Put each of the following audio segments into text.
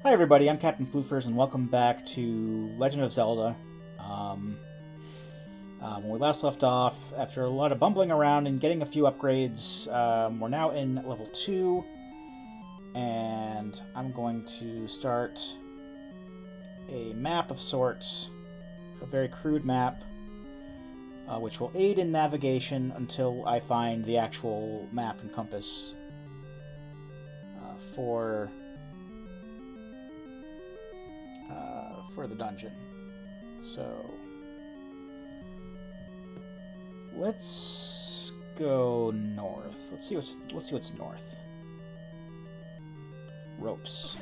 Hi everybody, I'm Captain Floofers, and welcome back to Legend of Zelda. When we last left off, after a lot of bumbling around and getting a few upgrades, we're now in level 2, and I'm going to start a map of sorts, a very crude map, which will aid in navigation until I find the actual map and compass for the dungeon. So let's go north. Let's see what's north. Ropes.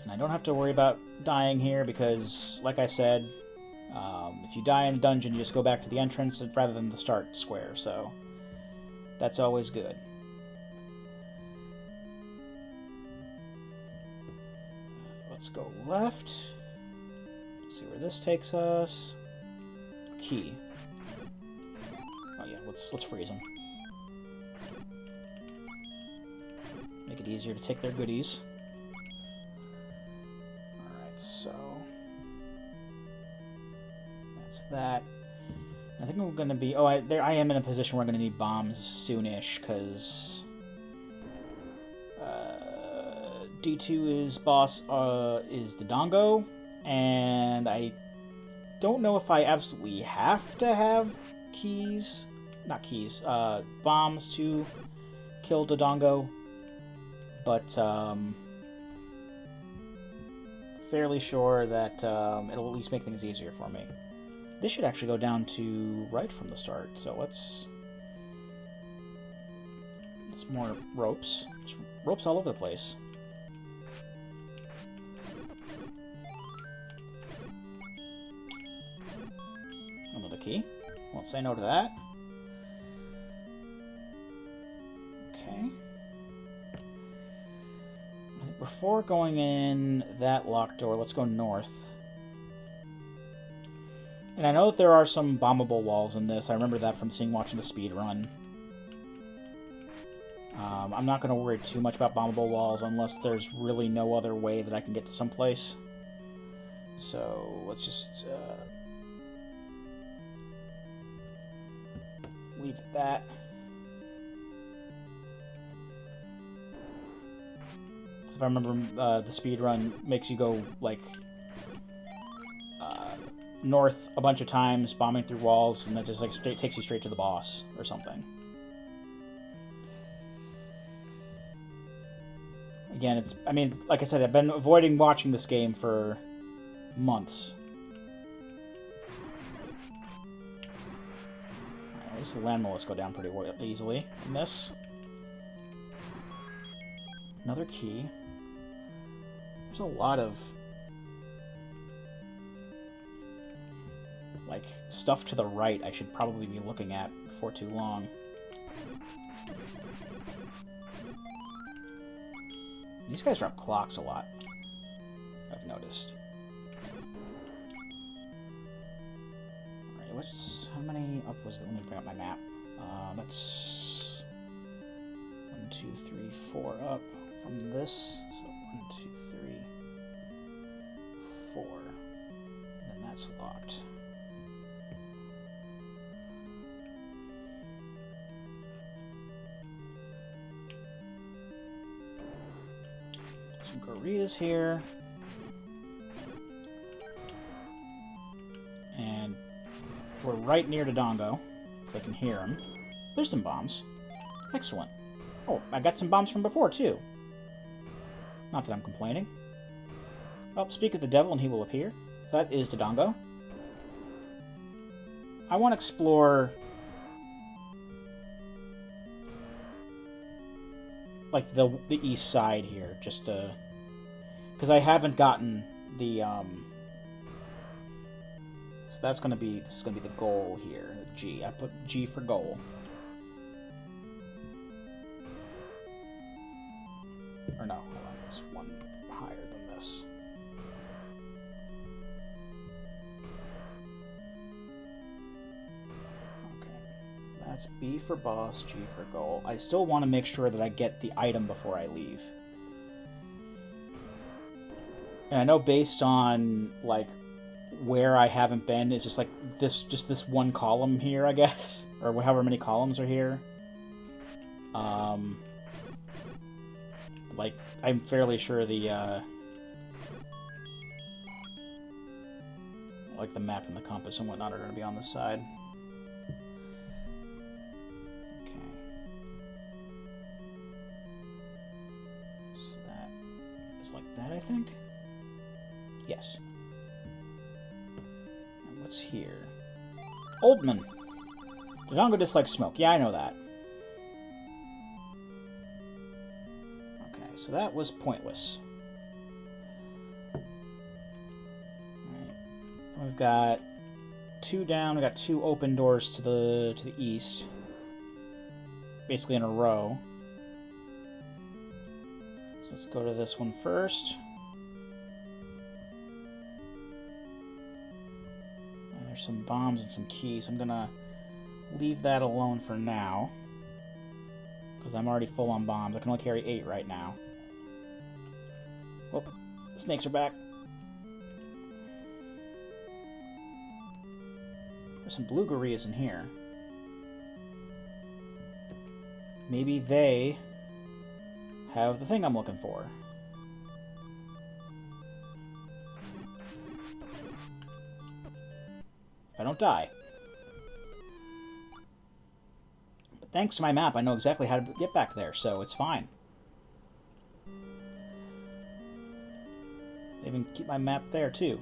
And I don't have to worry about dying here because, like I said, if you die in a dungeon, you just go back to the entrance rather than the start square. So that's always good. Let's go left. See where this takes us. Key. Oh yeah, let's freeze them. Make it easier to take their goodies. Alright, so that's that. I think we're gonna be I am in a position where I'm gonna need bombs soonish, because D2 is boss is Dodongo, and I don't know if I absolutely have to have bombs to kill Dodongo, but fairly sure that it'll at least make things easier for me. This should actually go down to right from the start, so let's more ropes. Just ropes all over the place. Another key. Won't say no to that. Okay. I think before going in that locked door, let's go north. And I know that there are some bombable walls in this. I remember that from watching the speed run. I'm not going to worry too much about bombable walls unless there's really no other way that I can get to someplace. So let's just leave it at that. So if I remember, the speed run makes you go like north a bunch of times, bombing through walls, and that just like takes you straight to the boss or something. Again, like I said, I've been avoiding watching this game for months. At least the land mollusks go down pretty easily in this. Another key. There's a lot of like stuff to the right I should probably be looking at before too long. These guys drop clocks a lot, I've noticed. Alright, how many up was that? Let me bring up my map. That's 1, 2, 3, 4 up from this. So 1, 2, 3, 4. And then that's locked. Some Gorilla's here. And we're right near Dodongo, because I can hear him. There's some bombs. Excellent. Oh, I got some bombs from before, too. Not that I'm complaining. Oh, speak of the devil and he will appear. That is Dodongo. I want to explore like the east side here, just because I haven't gotten the so this is gonna be the goal here. G. I put G for goal. Or no, hold on, there's one higher than this. Okay. That's B for boss, G for goal. I still want to make sure that I get the item before I leave. And I know based on, like, where I haven't been, it's just, like, this one column here, I guess. Or however many columns are here. Like, I'm fairly sure the, like, the map and the compass and whatnot are going to be on this side. Okay. So that is like that, I think? Yes. And what's here? Oldman! Dodongo dislikes smoke. Yeah, I know that. Okay, so that was pointless. We've got 2 down. We've got 2 open doors to the east, basically in a row. So let's go to this one first. And there's some bombs and some keys. I'm gonna leave that alone for now because I'm already full on bombs. I can only carry 8 right now. Oh, snakes are back. Some blue gorillas in here. Maybe they have the thing I'm looking for. If I don't die. But thanks to my map, I know exactly how to get back there, so it's fine. I even keep my map there, too.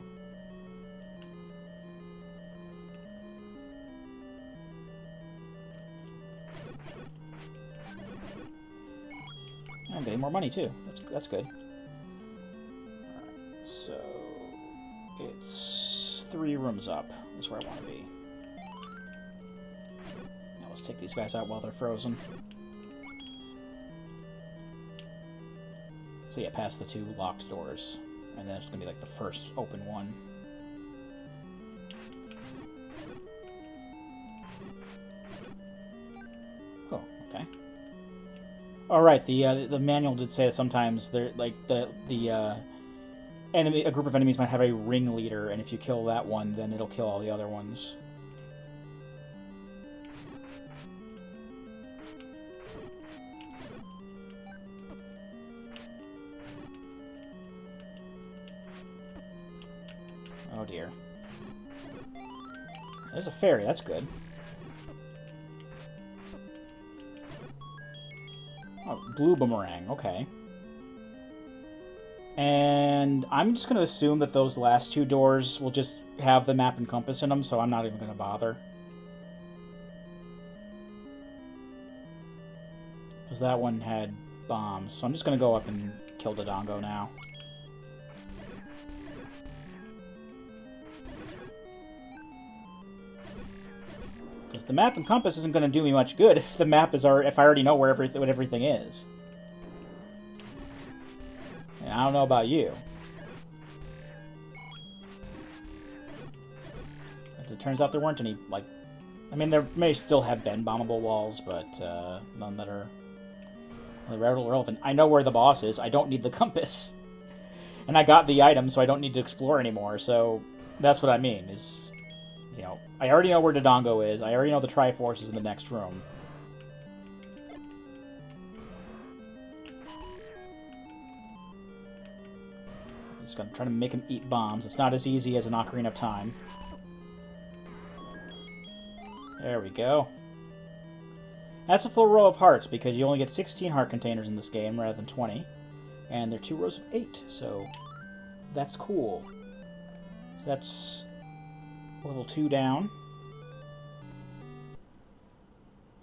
I'm getting more money too. That's good. Alright, so it's 3 rooms up. Is where I want to be. Now let's take these guys out while they're frozen. So yeah, past the 2 locked doors, and then it's gonna be like the first open one. Oh, okay. All right, the manual did say that sometimes they're like a group of enemies might have a ringleader, and if you kill that one, then it'll kill all the other ones. Oh dear. There's a fairy, that's good. Oh, blue boomerang, okay. And I'm just going to assume that those last 2 doors will just have the map and compass in them, so I'm not even going to bother. Because that one had bombs, so I'm just going to go up and kill Dodongo now. Because the map and compass isn't going to do me much good if the map is if I already know where what everything is. And I don't know about you. But it turns out there weren't any, like... I mean, there may still have been bombable walls, but none that are really relevant. I know where the boss is. I don't need the compass. And I got the item, so I don't need to explore anymore. So that's what I mean, is... You know, I already know where Dodongo is. I already know the Triforce is in the next room. I'm just gonna try to make him eat bombs. It's not as easy as an Ocarina of Time. There we go. That's a full row of hearts, because you only get 16 heart containers in this game rather than 20. And they're 2 rows of 8, so that's cool. So that's... level 2 down.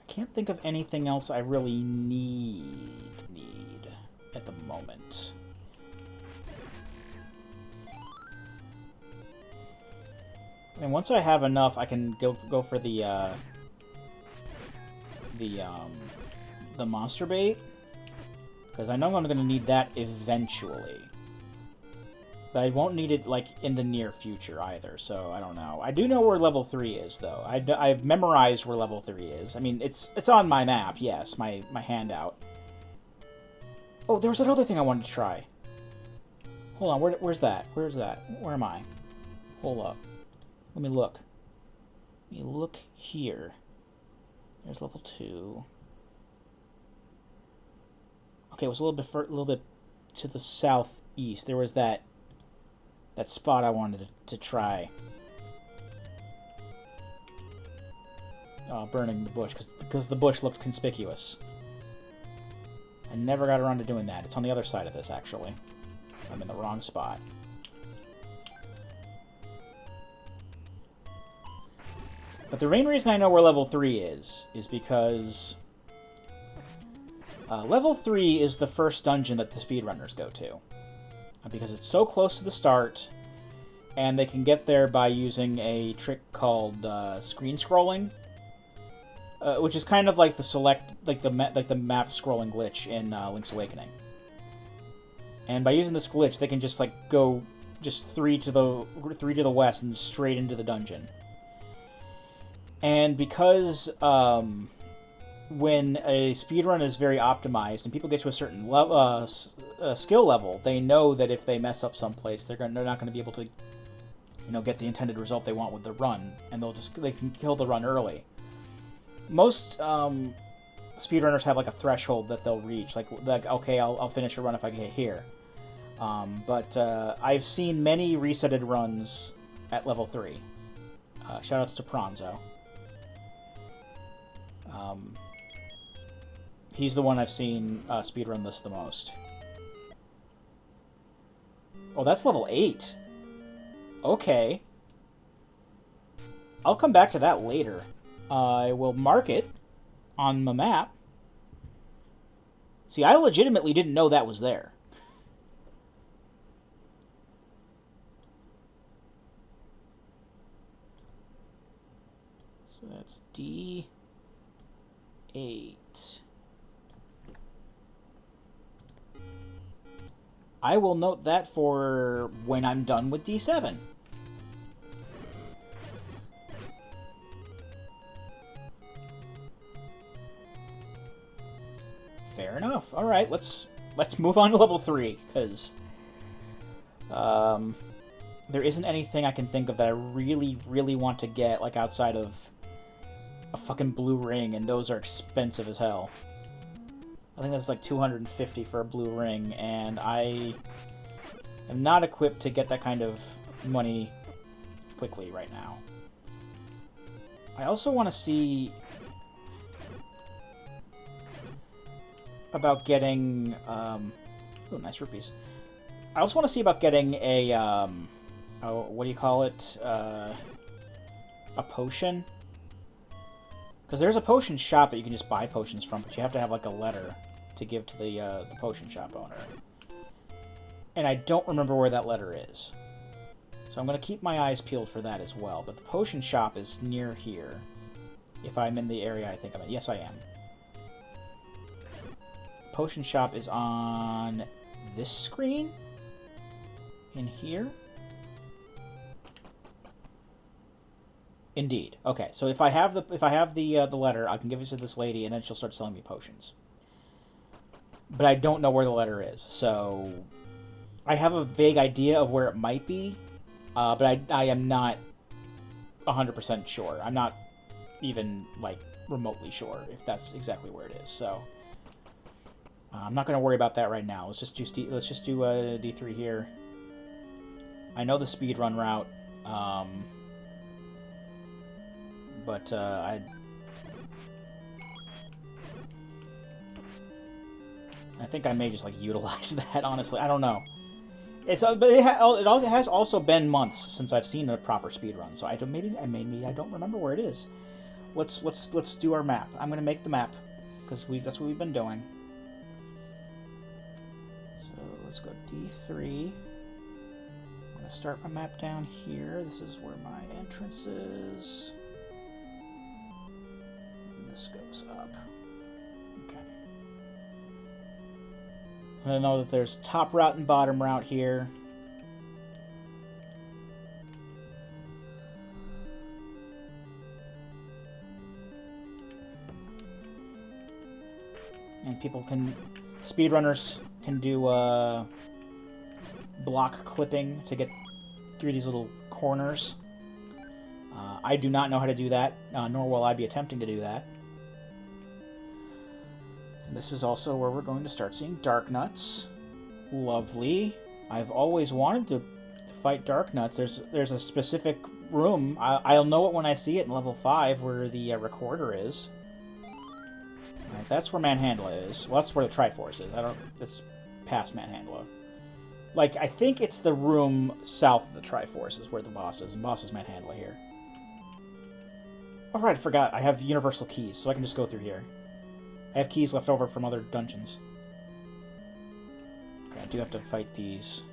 I can't think of anything else I really need at the moment. And once I have enough, I can go for the monster bait, because I know I'm going to need that eventually. But I won't need it, like, in the near future either, so I don't know. I do know where level 3 is, though. I've memorized where level 3 is. I mean, it's on my map, yes, my handout. Oh, there was that other thing I wanted to try. Hold on, where's that? Where's that? Where am I? Hold up. Let me look. Let me look here. There's level 2. Okay, it was a little bit to the southeast. There was that spot I wanted to try. Burning the bush, because the bush looked conspicuous. I never got around to doing that. It's on the other side of this, actually. I'm in the wrong spot. But the main reason I know where level 3 is because level 3 is the first dungeon that the speedrunners go to. Because it's so close to the start, and they can get there by using a trick called screen scrolling, which is kind of like the map scrolling glitch in Link's Awakening. And by using this glitch, they can just go just 3 to the west and straight into the dungeon. And because when a speedrun is very optimized and people get to a certain skill level, they know that if they mess up someplace, they're not going to be able to, get the intended result they want with the run, and they can kill the run early. Most speedrunners have a threshold that they'll reach, like okay, I'll finish a run if I get here. But I've seen many resetted runs at level 3. Shoutouts to Pronzo. He's the one I've seen speedrun this the most. Oh, that's level 8. Okay. I'll come back to that later. I will mark it on the map. See, I legitimately didn't know that was there. So that's D8. I will note that for when I'm done with D7. Fair enough. All right, let's move on to level 3, because there isn't anything I can think of that I really, really want to get, outside of a fucking blue ring, and those are expensive as hell. I think that's 250 for a blue ring, and I am not equipped to get that kind of money quickly right now. I also want to see about getting oh, nice rupees. I also want to see about getting a what do you call it? A potion. Because there's a potion shop that you can just buy potions from, but you have to have a letter to give to the potion shop owner. And I don't remember where that letter is. So I'm going to keep my eyes peeled for that as well. But the potion shop is near here. If I'm in the area I think I'm in. Yes, I am. Potion shop is on this screen. In here. Indeed. Okay, so if I have the letter, I can give it to this lady, and then she'll start selling me potions. But I don't know where the letter is, so I have a vague idea of where it might be, but I am not 100% sure. I'm not even remotely sure if that's exactly where it is. So I'm not going to worry about that right now. Let's just do D3 here. I know the speedrun route. But I think I may just utilize that. Honestly, I don't know. But it has also been months since I've seen a proper speedrun, so I don't remember where it is. Let's do our map. I'm gonna make the map because that's what we've been doing. So let's go D3. I'm gonna start my map down here. This is where my entrance is. This goes up. Okay. I know that there's top route and bottom route here. And speedrunners can do block clipping to get through these little corners. I do not know how to do that, nor will I be attempting to do that. And this is also where we're going to start seeing Dark Nuts. Lovely. I've always wanted to fight Dark Nuts. There's a specific room. I'll know it when I see it in level 5 where the recorder is. Alright, that's where Manhandla is. Well, that's where the Triforce is. It's past Manhandla. Like, I think it's the room south of the Triforce is where the boss is, and boss is Manhandla here. Oh, right, I forgot. I have universal keys, so I can just go through here. I have keys left over from other dungeons. Okay, I do have to fight these.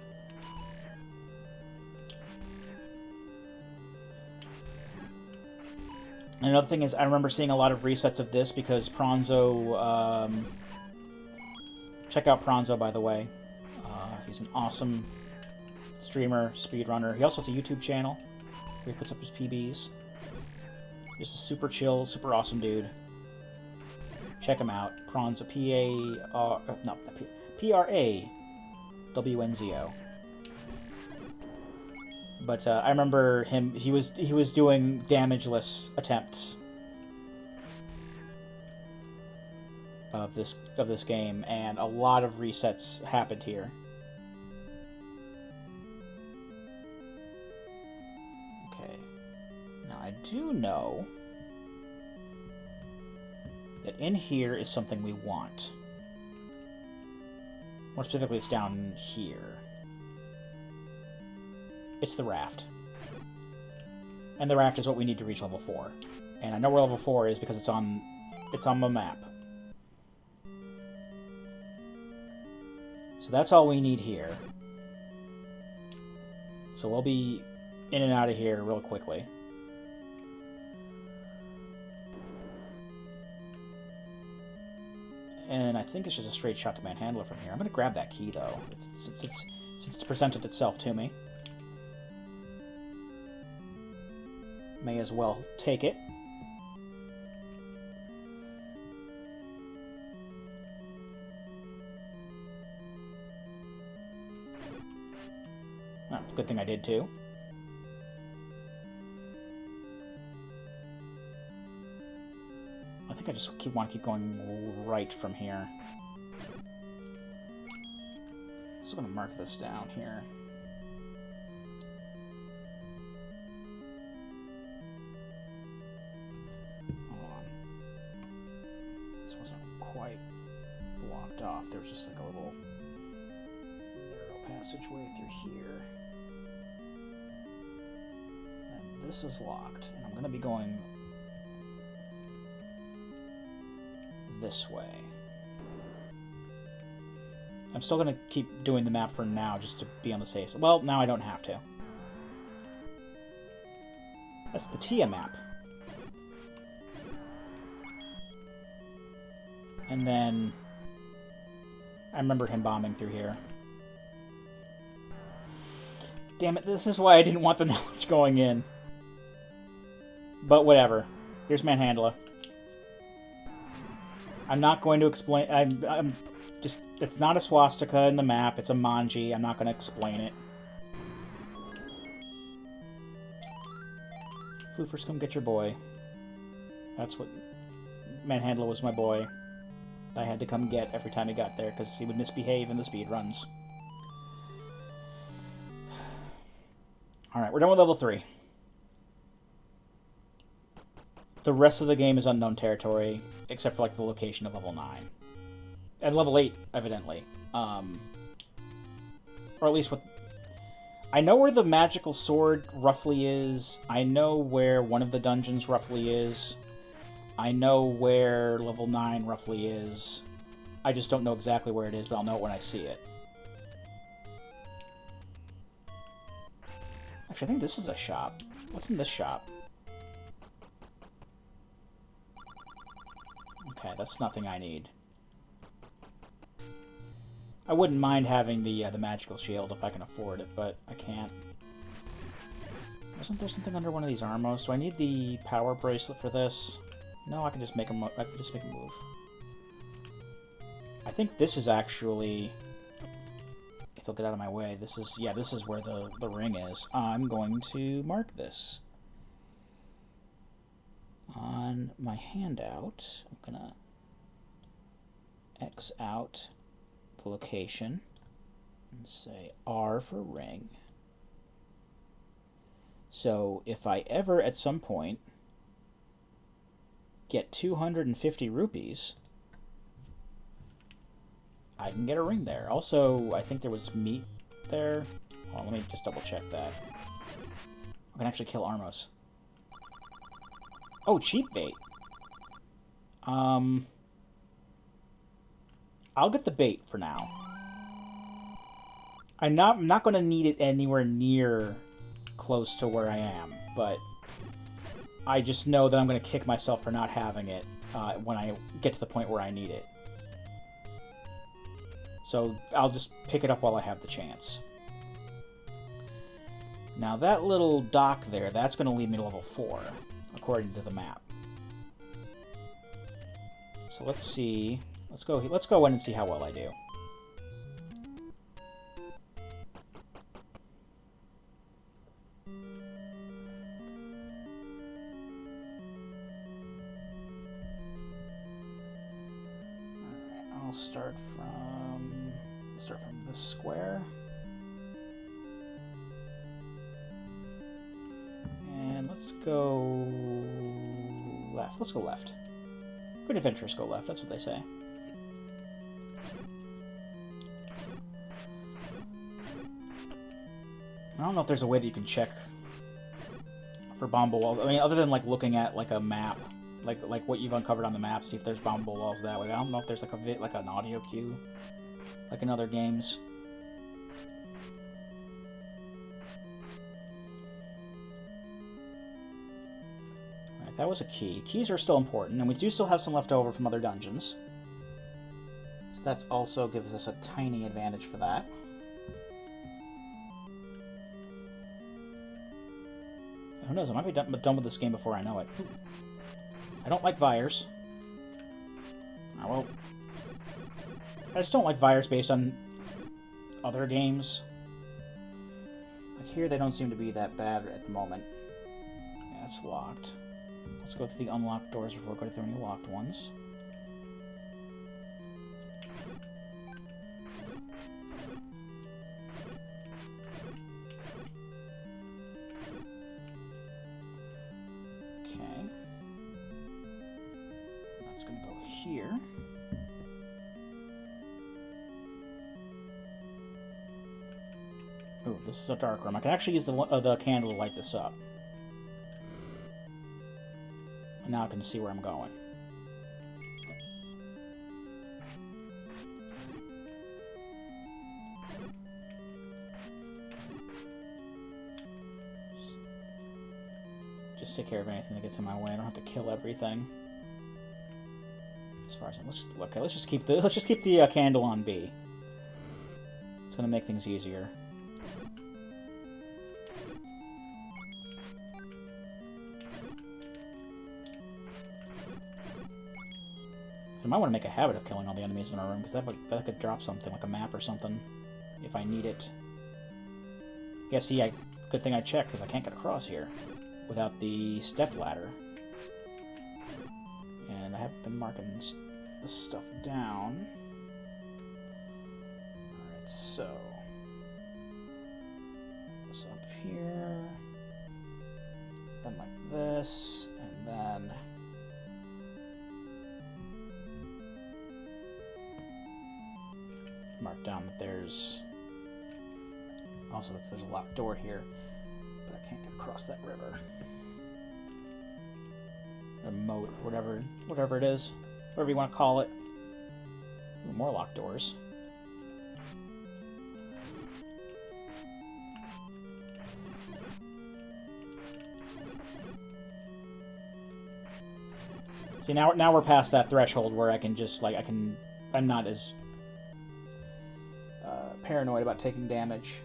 And another thing is, I remember seeing a lot of resets of this because Pronzo... check out Pronzo, by the way. He's an awesome streamer, speedrunner. He also has a YouTube channel where he puts up his PBs. Just a super chill, super awesome dude. Check him out. Pronzo, P-R-A-W-N-Z-O. But I remember him. He was doing damageless attempts of this game, and a lot of resets happened here. Okay, now I do know that in here is something we want. More specifically, it's down here. It's the Raft. And the Raft is what we need to reach level 4. And I know where level 4 is because it's on the map. So that's all we need here. So we'll be in and out of here real quickly. And I think it's just a straight shot to Manhandla from here. I'm going to grab that key, though, since it's presented itself to me. May as well take it. Oh, good thing I did, too. I think I just want to keep going right from here. I'm just going to mark this down here. Hold on. This wasn't quite blocked off. There was just like a little narrow passageway through here. And this is locked. And I'm going to be going this way. I'm still going to keep doing the map for now, just to be on the safe side. Well, now I don't have to. That's the Tia map. And then I remember him bombing through here. Damn it, this is why I didn't want the knowledge going in. But whatever. Here's Manhandla. I'm not going to explain... I'm just... It's not a swastika in the map. It's a manji. I'm not going to explain it. Floofers, come get your boy. That's what... Manhandla was my boy. I had to come get every time he got there, because he would misbehave in the speedruns. Alright, we're done with level 3. The rest of the game is unknown territory, except for like the location of level 9. And level 8, evidently. Or at least with... I know where the magical sword roughly is. I know where one of the dungeons roughly is. I know where level 9 roughly is. I just don't know exactly where it is, but I'll know it when I see it. Actually, I think this is a shop. What's in this shop? Okay, that's nothing I need. I wouldn't mind having the magical shield if I can afford it, but I can't. Isn't there something under one of these armos? Do I need the power bracelet for this? No, I can just make a move. I think this is actually if you'll get out of my way, this is, yeah, this is where the ring is. I'm going to mark this. On my handout, I'm going to X out the location and say R for ring. So if I ever at some point get 250 rupees, I can get a ring there. Also, I think there was meat there. Hold on, let me just double check that. I can actually kill Armos. Oh, cheap bait. I'll get the bait for now. I'm not going to need it anywhere near close to where I am, but I just know that I'm going to kick myself for not having it when I get to the point where I need it. So I'll just pick it up while I have the chance. Now that little dock there, that's going to lead me to level 4, according to the map. So let's see. Let's go in and see how well I do. I'll start from this square. And let's go left. Let's go left. Good adventurers go left, that's what they say. I don't know if there's a way that you can check for bombable walls. I mean, other than like looking at like a map, like what you've uncovered on the map, see if there's bombable walls that way. I don't know if there's like an audio cue, like in other games. Alright, that was a key. Keys are still important, and we do still have some left over from other dungeons. So that also gives us a tiny advantage for that. Who knows, I might be done with this game before I know it. I don't like Vires. Oh, well, I just don't like Vires based on other games. Like here, they don't seem to be that bad at the moment. Yeah, it's locked. Let's go through the unlocked doors before we go through any locked ones. Here. Ooh, this is a dark room. I can actually use the candle to light this up. And now I can see where I'm going. Just take care of anything that gets in my way. I don't have to kill everything. As far as let's just keep the candle on B. It's gonna make things easier. I might want to make a habit of killing all the enemies in our room, because that could drop something, like a map or something, if I need it. Yeah, see, good thing I checked, because I can't get across here without the step ladder. And I have been marking this stuff down. Alright, so this up here, then like this, and then mark down that there's there's a locked door here, but I can't get across that river. A moat, whatever it is, whatever you want to call it. Ooh, more locked doors. See, now we're past that threshold where I can just I'm not as paranoid about taking damage.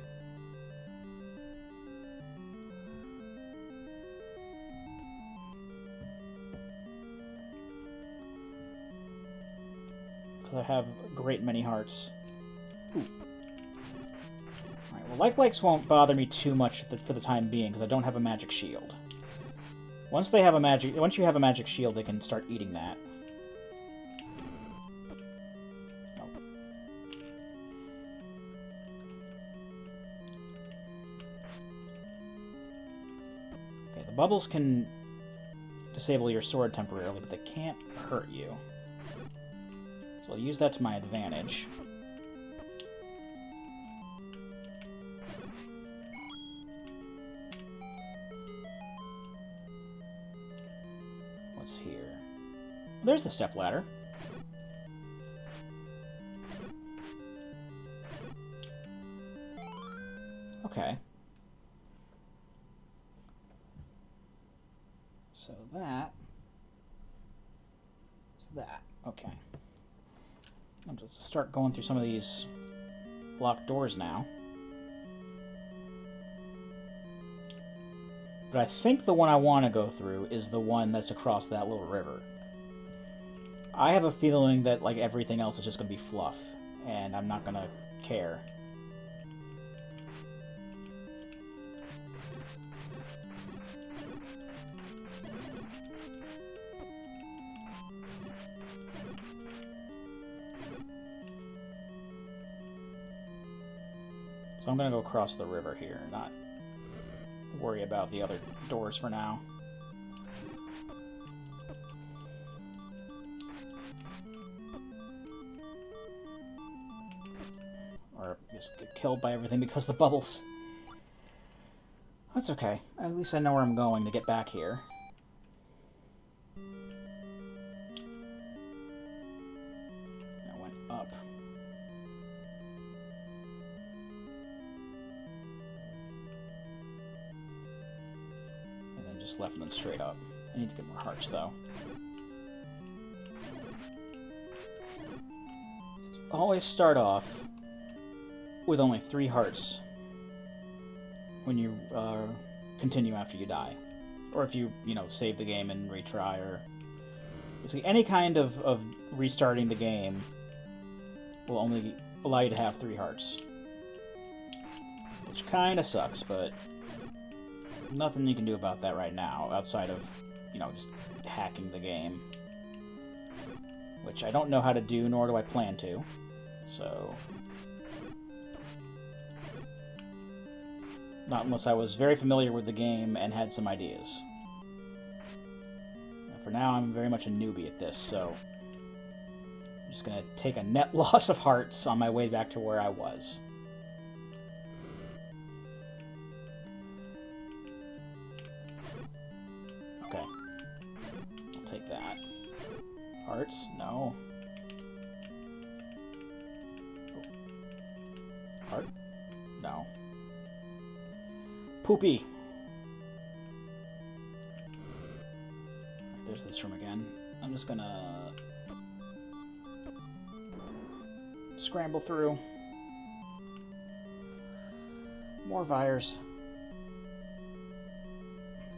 Because I have a great many hearts. Ooh. The light flakes won't bother me too much for the time being, because I don't have a magic shield. Once you have a magic shield, they can start eating that. Oh. Okay, the bubbles can disable your sword temporarily, but they can't hurt you. So I'll use that to my advantage. What's here? There's the stepladder. Okay. So that is that. Okay. I'll just start going through some of these locked doors now. But I think the one I want to go through is the one that's across that little river. I have a feeling that, like, everything else is just going to be fluff, and I'm not going to care. So I'm going to go across the river here, not worry about the other doors for now. Or just get killed by everything because of the bubbles. That's okay. At least I know where I'm going to get back here. I went up. Just left and then straight up. I need to get more hearts, though. Always start off with only 3 hearts when you continue after you die. Or if you save the game and retry, or... See, any kind of restarting the game will only allow you to have 3 hearts. Which kinda sucks, but... nothing you can do about that right now, outside of, just hacking the game. Which I don't know how to do, nor do I plan to. So... not unless I was very familiar with the game and had some ideas. Now, for now, I'm very much a newbie at this, so... I'm just gonna take a net loss of hearts on my way back to where I was. Okay. I'll take that. Hearts? No. Oh. Heart? No. Poopy! There's this room again. I'm just gonna... scramble through. More Vires.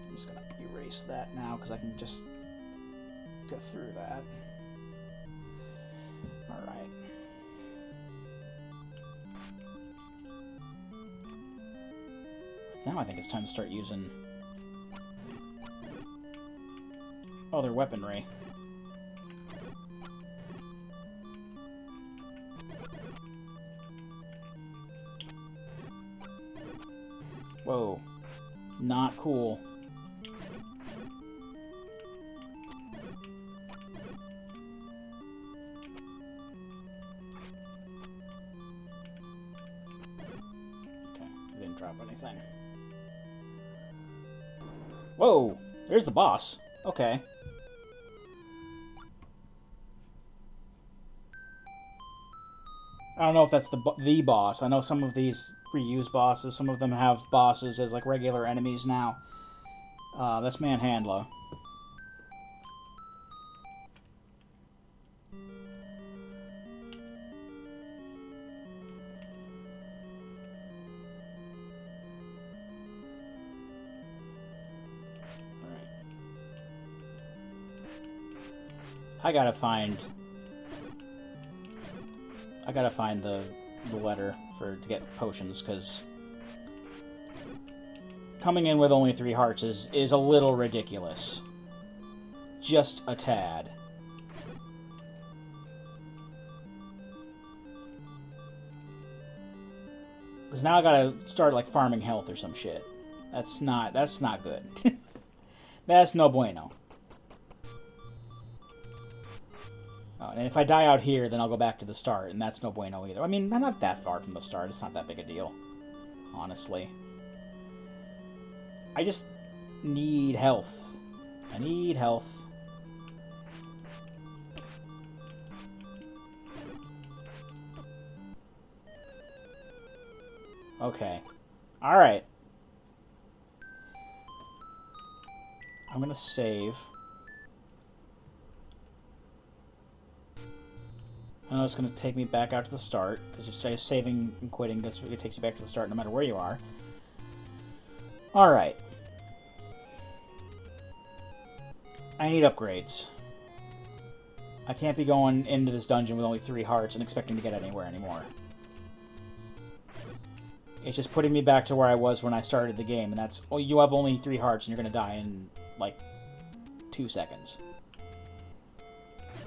I'm just gonna erase that now, because I can just go through that. Alright. Now I think it's time to start using other weaponry. Whoa. Not cool. Okay, didn't drop anything. Whoa! There's the boss. Okay. I don't know if that's the boss. I know some of these reuse bosses. Some of them have bosses as like regular enemies now. That's Manhandla. I gotta find the letter to get potions, because coming in with only 3 hearts is a little ridiculous. Just a tad. Because now I gotta start, like, farming health or some shit. That's not good. That's no bueno. Oh, and if I die out here, then I'll go back to the start, and that's no bueno either. I mean, I'm not that far from the start. It's not that big a deal, honestly. I just need health. I need health. Okay. Alright. I'm gonna save. I know it's going to take me back out to the start, because you say saving and quitting, it takes you back to the start no matter where you are. Alright. I need upgrades. I can't be going into this dungeon with only 3 hearts and expecting to get anywhere anymore. It's just putting me back to where I was when I started the game, and that's, oh, you have only 3 hearts and you're going to die in, like, 2 seconds.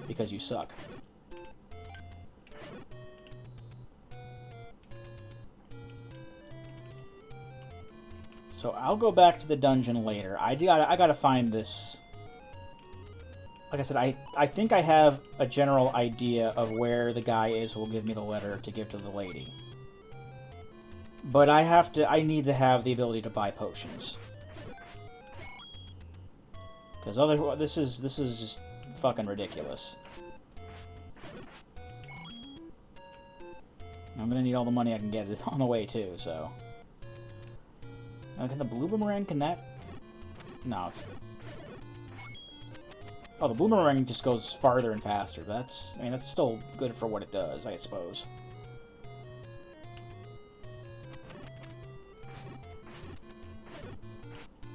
Because you suck. So I'll go back to the dungeon later. I gotta find this. Like I said, I think I have a general idea of where the guy is who will give me the letter to give to the lady. But I need to have the ability to buy potions. Because otherwise, this is just fucking ridiculous. I'm gonna need all the money I can get on the way too, so. Can the blue boomerang, can that... No, it's... Oh, the blue boomerang just goes farther and faster. That's... I mean, that's still good for what it does, I suppose.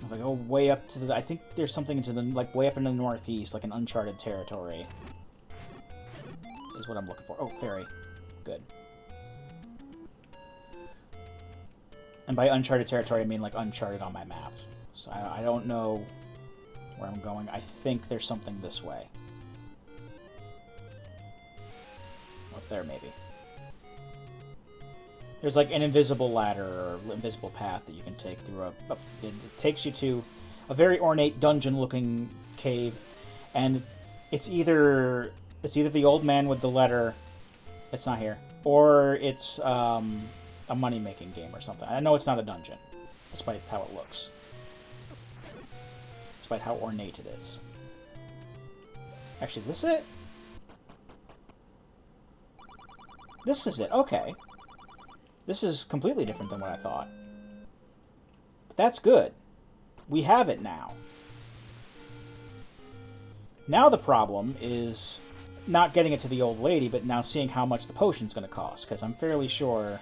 If I go way up to the... I think there's something into the... Like, way up into the northeast, like an uncharted territory. Is what I'm looking for. Oh, fairy. Good. And by uncharted territory, I mean, like, uncharted on my map. So I don't know where I'm going. I think there's something this way. Up there, maybe. There's, like, an invisible ladder or invisible path that you can take through a... It takes you to a very ornate dungeon-looking cave, and it's either the old man with the letter... It's not here. Or it's, a money-making game or something. I know it's not a dungeon, despite how it looks. Despite how ornate it is. Actually, is this it? This is it, okay. This is completely different than what I thought. But that's good. We have it now. Now the problem is not getting it to the old lady, but now seeing how much the potion's going to cost, because I'm fairly sure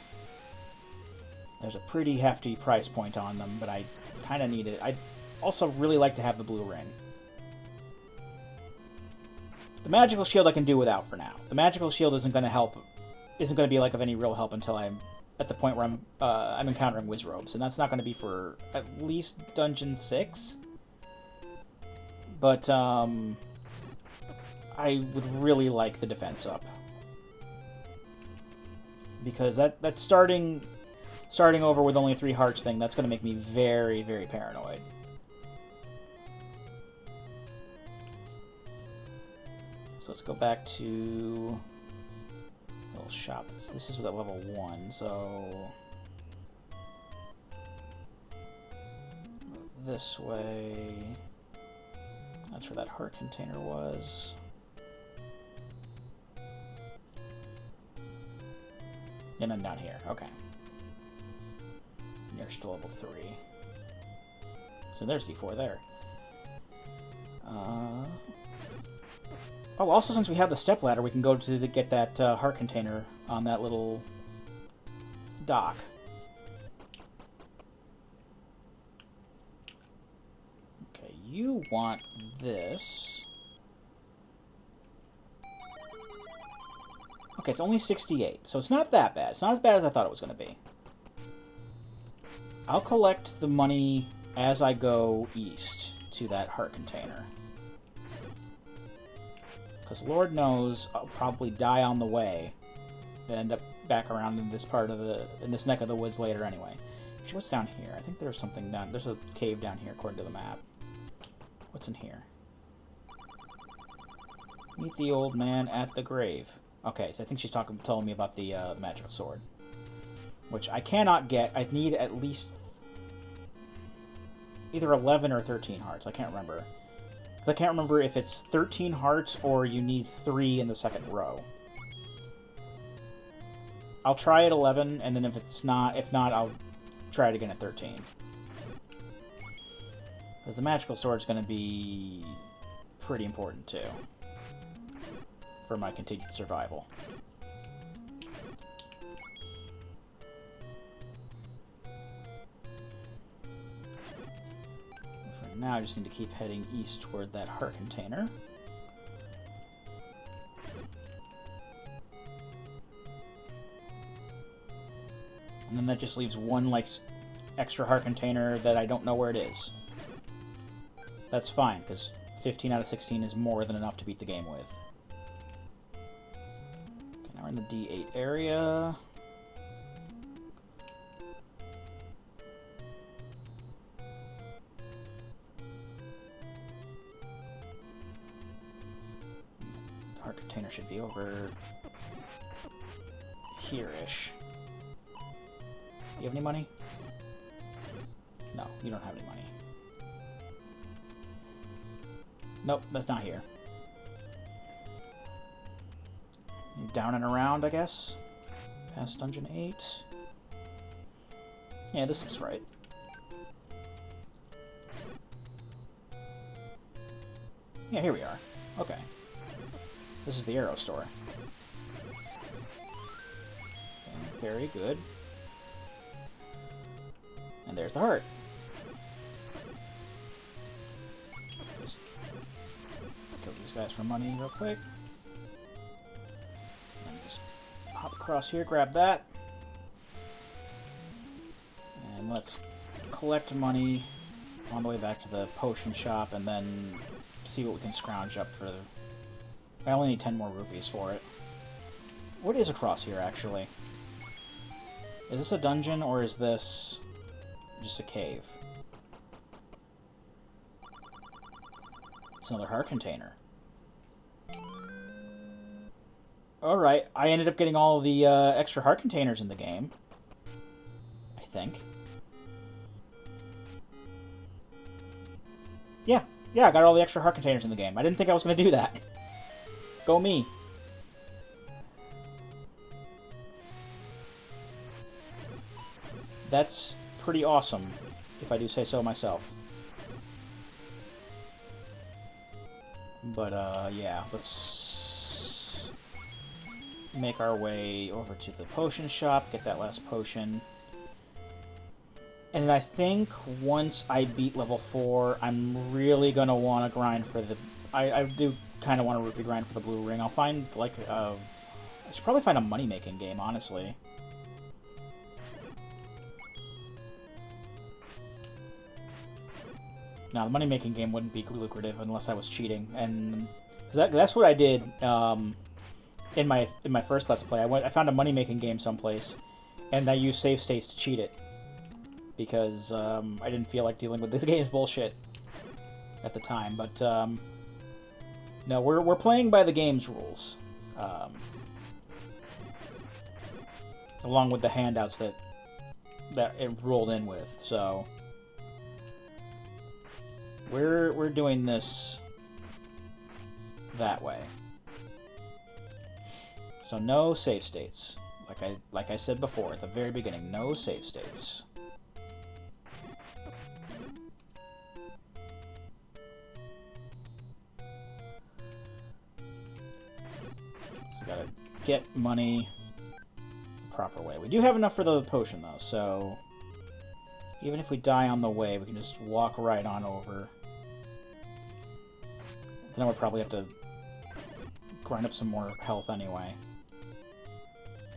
there's a pretty hefty price point on them, but I kind of need it. I'd also really like to have the blue ring. The magical shield I can do without for now. The magical shield isn't going to help, isn't going to be like of any real help until I'm at the point where I'm encountering Wizrobes, and that's not going to be for at least Dungeon 6. But I would really like the defense up, because that starting over with only 3 hearts thing, that's going to make me very, very paranoid. So let's go back to the little shop. This is at level 1, so this way. That's where that heart container was. And then down here, okay. Nearest to level 3. So there's D4 there. Oh, also since we have the step ladder, we can go to get that heart container on that little dock. Okay, you want this. Okay, it's only 68, so it's not that bad. It's not as bad as I thought it was going to be. I'll collect the money as I go east to that heart container. Because Lord knows I'll probably die on the way and end up back around in this part of in this neck of the woods later anyway. Actually, what's down here? I think there's something down... There's a cave down here according to the map. What's in here? Meet the old man at the grave. Okay, so I think she's telling me about the magical sword. Which I cannot get. I need at least either 11 or 13 hearts. I can't remember. I can't remember if it's 13 hearts or you need 3 in the second row. I'll try at 11, and then if not, I'll try it again at 13. Because the magical sword is going to be pretty important too for my continued survival. For now, I just need to keep heading east toward that heart container. And then that just leaves one, like, extra heart container that I don't know where it is. That's fine, because 15 out of 16 is more than enough to beat the game with. Okay, now we're in the D8 area. The heart container should be over here-ish. You have any money? No, you don't have any money. Nope, that's not here. Down and around, I guess? Past Dungeon 8? Yeah, this looks right. Yeah, here we are. Okay. This is the arrow store. Okay, very good. And there's the heart. Just kill these guys for money real quick. And just hop across here, grab that. And let's collect money on the way back to the potion shop and then see what we can scrounge up for the... I only need 10 more rupees for it. What is across here, actually? Is this a dungeon, or is this just a cave? It's another heart container. Alright, I ended up getting all the extra heart containers in the game. I think. Yeah, I got all the extra heart containers in the game. I didn't think I was going to do that. Go me. That's pretty awesome, if I do say so myself. But, yeah, let's make our way over to the potion shop, get that last potion. And I think once I beat level 4, I'm really going to want to grind for the... I do kind of want to rupee grind for the blue ring. I'll find, like, I should probably find a money-making game, honestly. Now, the money-making game wouldn't be lucrative unless I was cheating, and that's what I did in my first Let's Play. I found a money-making game someplace, and I used save states to cheat it because I didn't feel like dealing with this game's bullshit at the time. But no, we're playing by the game's rules, along with the handouts that it rolled in with. So. We're doing this that way. So no save states. Like I said before at the very beginning, no save states. We gotta get money the proper way. We do have enough for the potion though, so even if we die on the way, we can just walk right on over. Then I would probably have to grind up some more health anyway.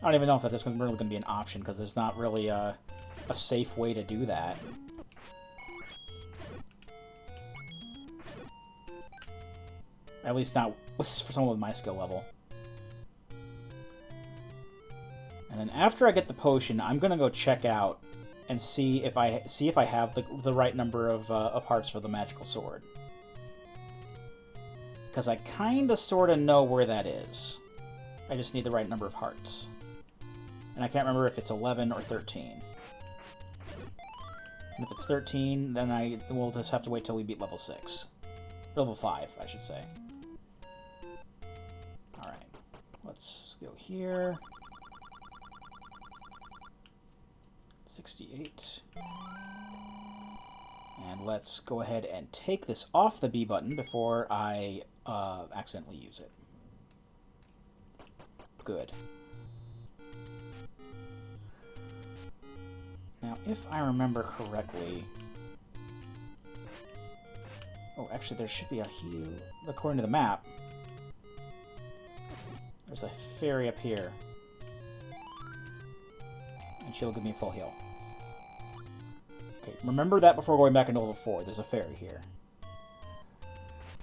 I don't even know if that's really going to be an option, because there's not really a safe way to do that. At least not for someone with my skill level. And then after I get the potion, I'm gonna go check out and see if I have the right number of hearts for the magical sword. Because I kinda sorta know where that is. I just need the right number of hearts. And I can't remember if it's 11 or 13. And if it's 13, then we'll just have to wait till we beat level 6. Level 5, I should say. Alright. Let's go here. 68. And let's go ahead and take this off the B button before I accidentally use it. Good. Now, if I remember correctly... Oh, actually, there should be a heal... According to the map, there's a fairy up here. And she'll give me a full heal. Okay, remember that before going back into level 4. There's a fairy here.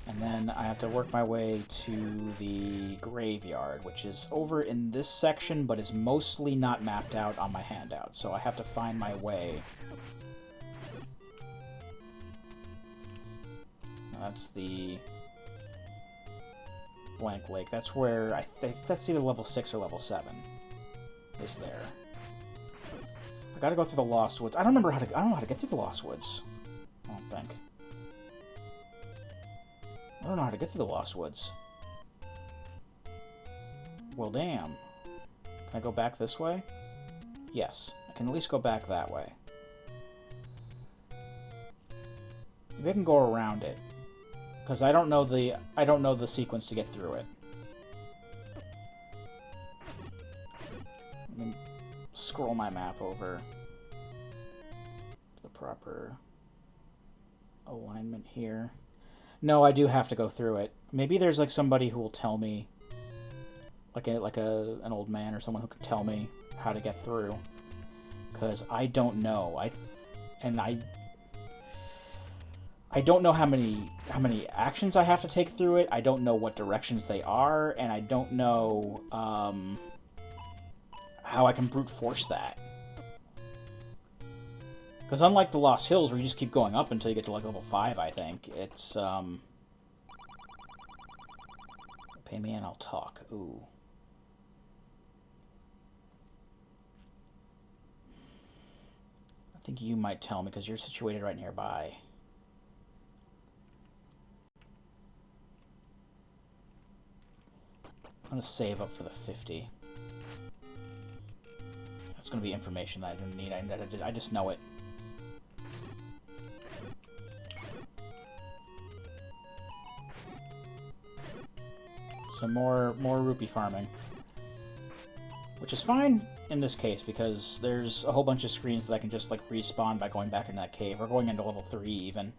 And then I have to work my way to the graveyard, which is over in this section, but is mostly not mapped out on my handout. So I have to find my way. That's the blank lake. That's where I think that's either level 6 or level 7 is there. I gotta go through the Lost Woods. I don't know how to get through the Lost Woods. I don't think. I don't know how to get through the Lost Woods. Well, damn. Can I go back this way? Yes. I can at least go back that way. Maybe I can go around it. Because I don't know the sequence to get through it. Let me scroll my map over to the proper alignment here. No, I do have to go through it. Maybe there's like somebody who will tell me, like an old man or someone who can tell me how to get through, because I don't know. I don't know how many actions I have to take through it. I don't know what directions they are, and I don't know how I can brute force that. Because unlike the Lost Hills, where you just keep going up until you get to like level 5, I think, it's, pay me and I'll talk. Ooh. I think you might tell me, because you're situated right nearby. I'm going to save up for the 50. That's going to be information that I didn't need. I just know it. So more rupee farming. Which is fine in this case, because there's a whole bunch of screens that I can just like respawn by going back into that cave, or going into level 3 even.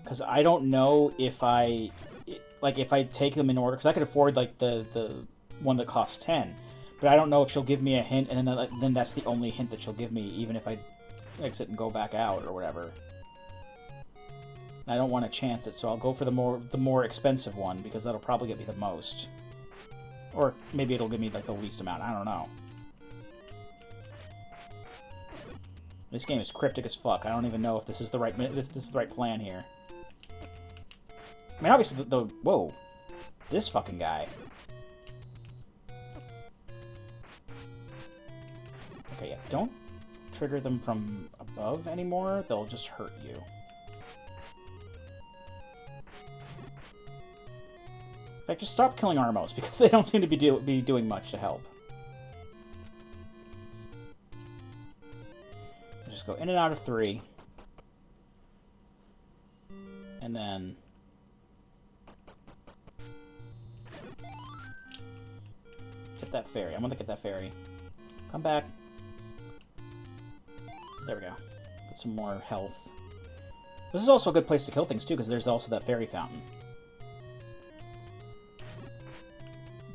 Because I don't know if if I take them in order, because I could afford like the one that costs 10, but I don't know if she'll give me a hint, and then that's the only hint that she'll give me, even if I exit and go back out or whatever. And I don't want to chance it, so I'll go for the more expensive one, because that'll probably get me the most, or maybe it'll give me like the least amount. I don't know. This game is cryptic as fuck. I don't even know if this is the right plan here. I mean, obviously, whoa, this fucking guy. Okay, yeah, don't trigger them from above anymore. They'll just hurt you. In fact, just stop killing Armos, because they don't seem to be doing much to help. Just go in and out of 3. And then... get that fairy. I'm gonna get that fairy. Come back. There we go. Get some more health. This is also a good place to kill things, too, because there's also that fairy fountain.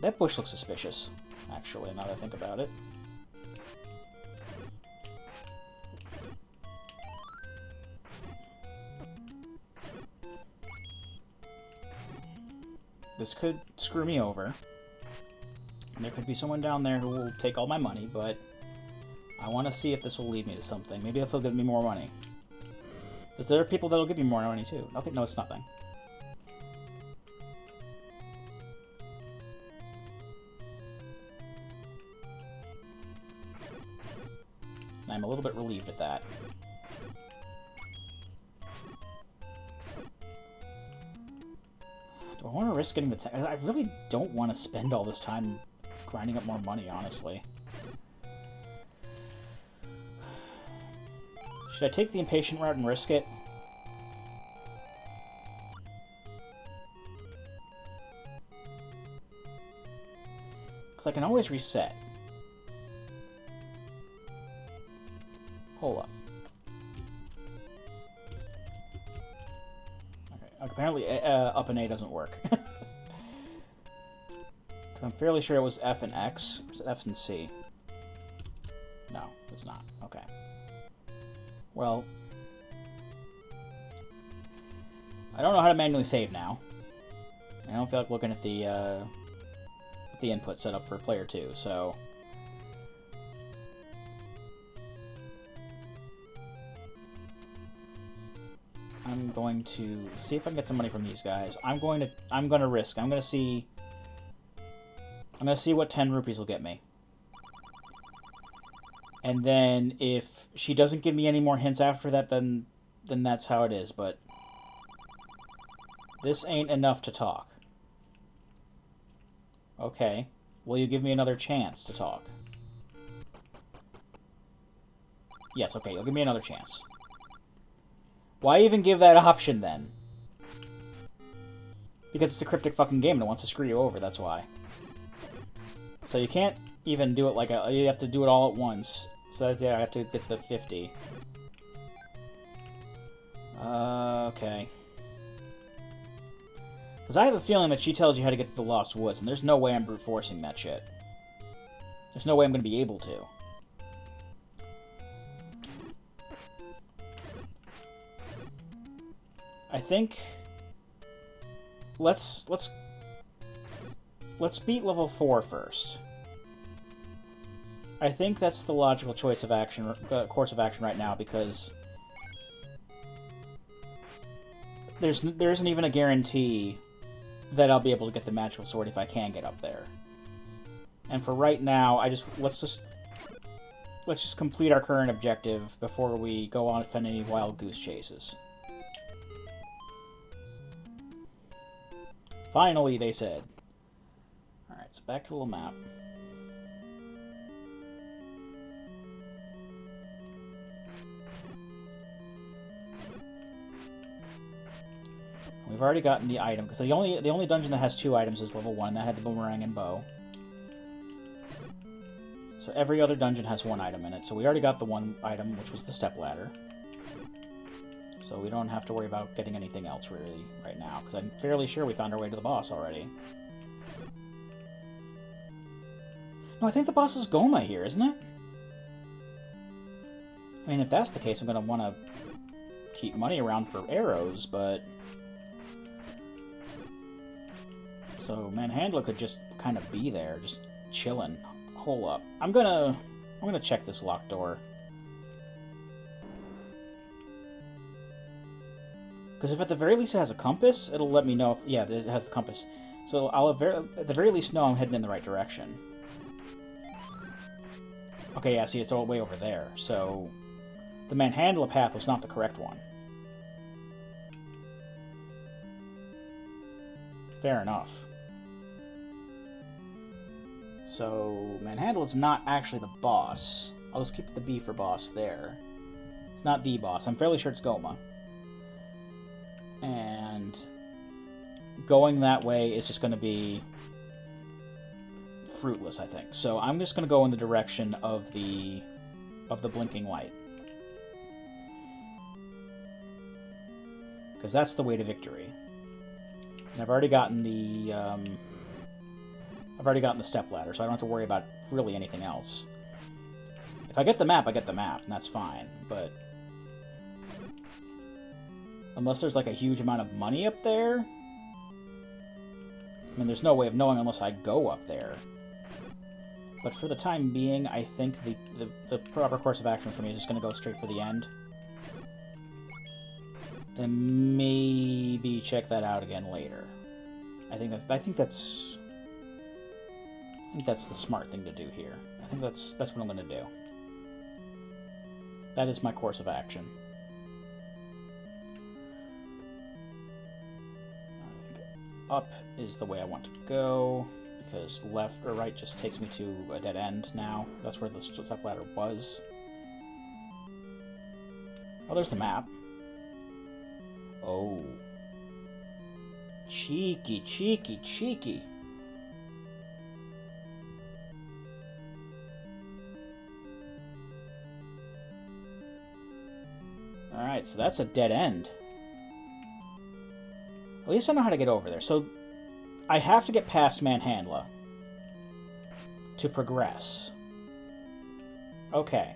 That bush looks suspicious, actually, now that I think about it. This could screw me over. And there could be someone down there who will take all my money, but I want to see if this will lead me to something. Maybe if they'll give me more money. Because there are people that'll give you more money, too. Okay, no, it's nothing. I'm a little bit relieved at that. Do I want to risk getting the... I really don't want to spend all this time grinding up more money, honestly. Should I take the impatient route and risk it? Because I can always reset. Hold up. Okay, apparently up and A doesn't work. I'm fairly sure it was F and X. Or F and C. No, it's not. Okay. Well, I don't know how to manually save now. I don't feel like looking at the input set up for player 2, so... I'm going to see if I can get some money from these guys. I'm going to risk. I'm gonna see what 10 rupees will get me. And then if she doesn't give me any more hints after that, then that's how it is, but this ain't enough to talk. Okay. Will you give me another chance to talk? Yes, okay, you'll give me another chance. Why even give that option, then? Because it's a cryptic fucking game and it wants to screw you over, that's why. So you can't even do it like a... You have to do it all at once. So that's, yeah, I have to get the 50. Okay. Because I have a feeling that she tells you how to get to the Lost Woods, and there's no way I'm brute forcing that shit. There's no way I'm going to be able to. I think... Let's beat level 4 first. I think that's the logical choice of action, course of action right now, because there isn't even a guarantee that I'll be able to get the magical sword if I can get up there. And for right now, let's just complete our current objective before we go on and any wild goose chases. Finally, they said. Alright, so back to the little map. We've already gotten the item, because the only dungeon that has 2 items is level 1, and that had the boomerang and bow. So every other dungeon has 1 item in it, so we already got the 1 item, which was the stepladder. So we don't have to worry about getting anything else, really, right now, because I'm fairly sure we found our way to the boss already. No, I think the boss is Goma here, isn't it? I mean, if that's the case, I'm going to want to keep money around for arrows, but... So, Manhandler could just kind of be there, just chilling. Hold up. I'm gonna check this locked door. Because if at the very least it has a compass, it'll let me know if... Yeah, it has the compass. So I'll at the very least know I'm heading in the right direction. Okay, yeah, see, it's all the way over there. So the Manhandler path was not the correct one. Fair enough. So, Manhandle is not actually the boss. I'll just keep the B for boss there. It's not the boss. I'm fairly sure it's Goma. And going that way is just going to be fruitless, I think. So I'm just going to go in the direction of the blinking light. Because that's the way to victory. And I've already gotten the I've already gotten the stepladder, so I don't have to worry about really anything else. If I get the map, I get the map, and that's fine, but... Unless there's, like, a huge amount of money up there? I mean, there's no way of knowing unless I go up there. But for the time being, I think the proper course of action for me is just going to go straight for the end. And maybe check that out again later. I think that's the smart thing to do here. I think that's what I'm going to do. That is my course of action. I think up is the way I want to go, because left or right just takes me to a dead end now. That's where the stepladder was. Oh, there's the map. Oh. Cheeky, cheeky, cheeky. Alright, so that's a dead end. At least I know how to get over there. So, I have to get past Manhandla to progress. Okay.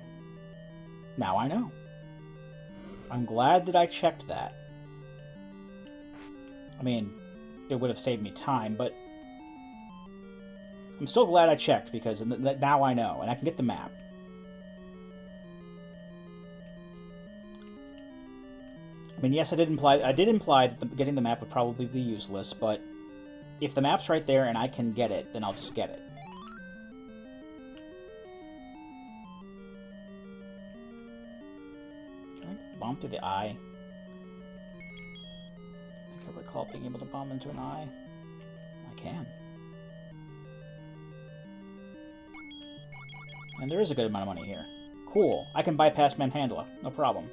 Now I know. I'm glad that I checked that. I mean, it would have saved me time, but I'm still glad I checked, because now I know, and I can get the map. I mean, yes, I did imply that getting the map would probably be useless, but if the map's right there and I can get it, then I'll just get it. Can I bomb through the eye? I think I recall being able to bomb into an eye. I can. And there is a good amount of money here. Cool. I can bypass Manhandla. No problem.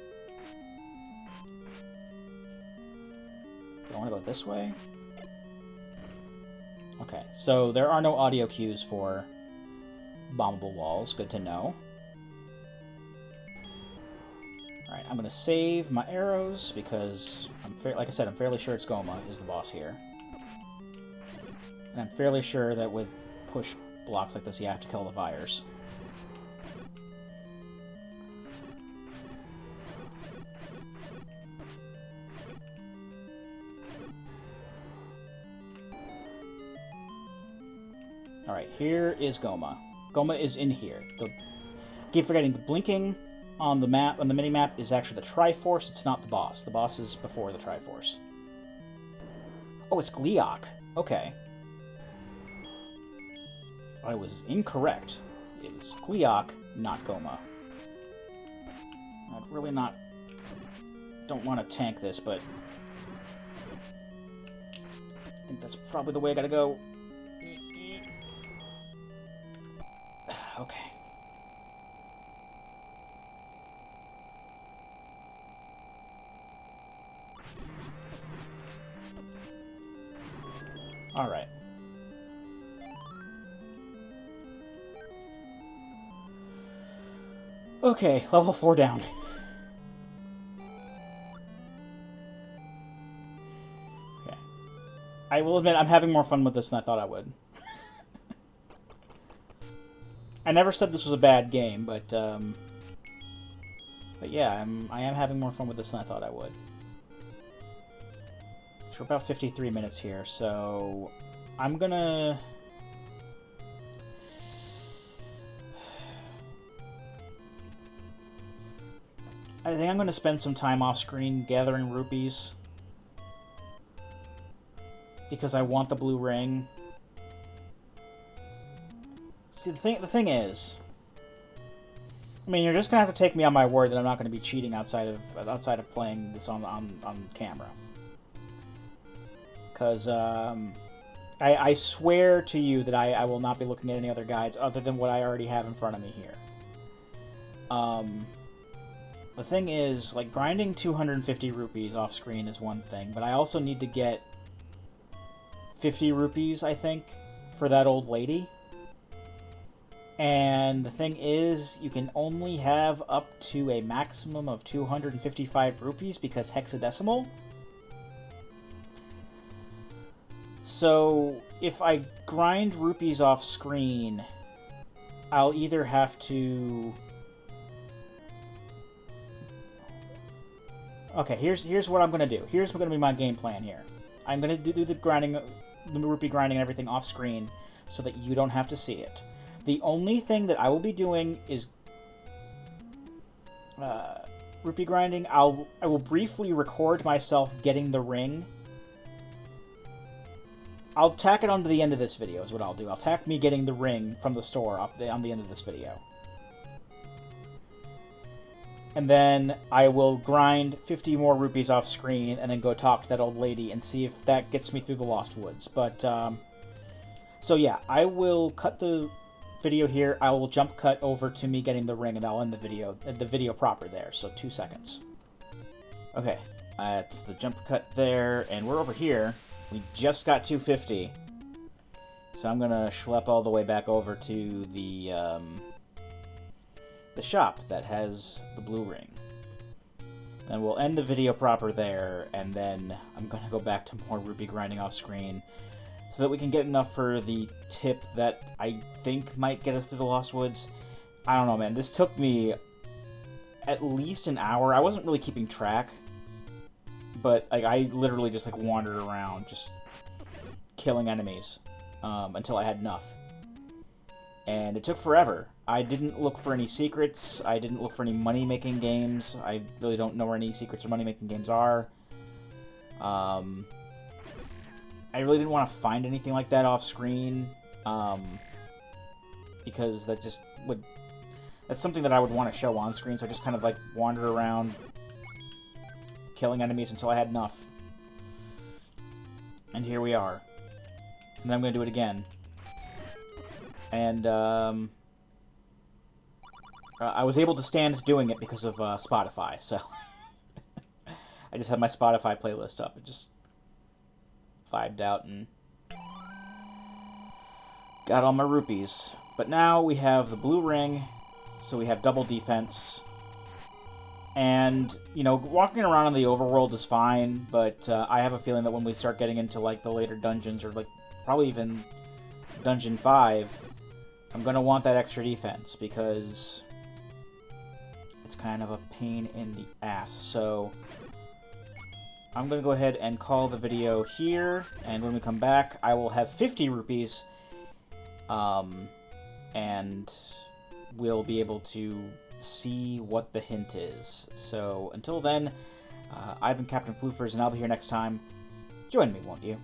Do I want to go this way? Okay, so there are no audio cues for bombable walls. Good to know. Alright, I'm going to save my arrows because, like I said, I'm fairly sure it's Goma is the boss here. And I'm fairly sure that with push blocks like this, you have to kill the fires. Alright, here is Goma. Goma is in here. Keep forgetting, the blinking on the map, on the mini-map, is actually the Triforce. It's not the boss. The boss is before the Triforce. Oh, it's Gleeok. Okay. I was incorrect. It's Gleeok, not Goma. I'd really don't want to tank this, but I think that's probably the way I gotta go. Okay. Alright. Okay, level 4 down. Okay. I will admit, I'm having more fun with this than I thought I would. I never said this was a bad game, but yeah, I am having more fun with this than I thought I would. So we're about 53 minutes here, so I'm gonna... I think I'm gonna spend some time off screen gathering rupees. Because I want the blue ring. See, the thing is, I mean, you're just gonna have to take me on my word that I'm not gonna be cheating outside of playing this on camera. Because I swear to you that I will not be looking at any other guides other than what I already have in front of me here. The thing is, like, grinding 250 rupees off screen is one thing, but I also need to get 50 rupees, I think, for that old lady. And the thing is, you can only have up to a maximum of 255 rupees because hexadecimal. So, if I grind rupees off screen, I'll either have to... Okay, here's what I'm going to do. Here's going to be my game plan here. I'm going to do the grinding, the rupee grinding and everything off screen so that you don't have to see it. The only thing that I will be doing is rupee grinding. I will briefly record myself getting the ring. I'll tack it onto the end of this video is what I'll do. I'll tack me getting the ring from the store on the end of this video. And then I will grind 50 more rupees off screen and then go talk to that old lady and see if that gets me through the Lost Woods. But, so yeah, I will cut the video here. I will jump cut over to me getting the ring and I'll end the video proper there. So 2 seconds. Okay, that's the jump cut there, and we're over here. We just got 250. So I'm gonna schlep all the way back over to the shop that has the blue ring. And we'll end the video proper there, and then I'm gonna go back to more rupee grinding off screen so that we can get enough for the tip that I think might get us through the Lost Woods. I don't know, man. This took me at least an hour. I wasn't really keeping track, but like I literally just like wandered around just killing enemies until I had enough. And it took forever. I didn't look for any secrets. I didn't look for any money-making games. I really don't know where any secrets or money-making games are. I really didn't want to find anything like that off screen, because that just would... That's something that I would want to show on screen, so I just kind of like wandered around killing enemies until I had enough. And here we are. And then I'm going to do it again. And, I was able to stand doing it because of Spotify, so I just had my Spotify playlist up and just vibed out and got all my rupees. But now we have the blue ring, so we have double defense. And, you know, walking around in the overworld is fine, but I have a feeling that when we start getting into, like, the later dungeons, or, like, probably even Dungeon 5, I'm going to want that extra defense, because it's kind of a pain in the ass. So I'm going to go ahead and call the video here, and when we come back, I will have 50 rupees, and we'll be able to see what the hint is. So until then, I've been Captain Floofers, and I'll be here next time. Join me, won't you?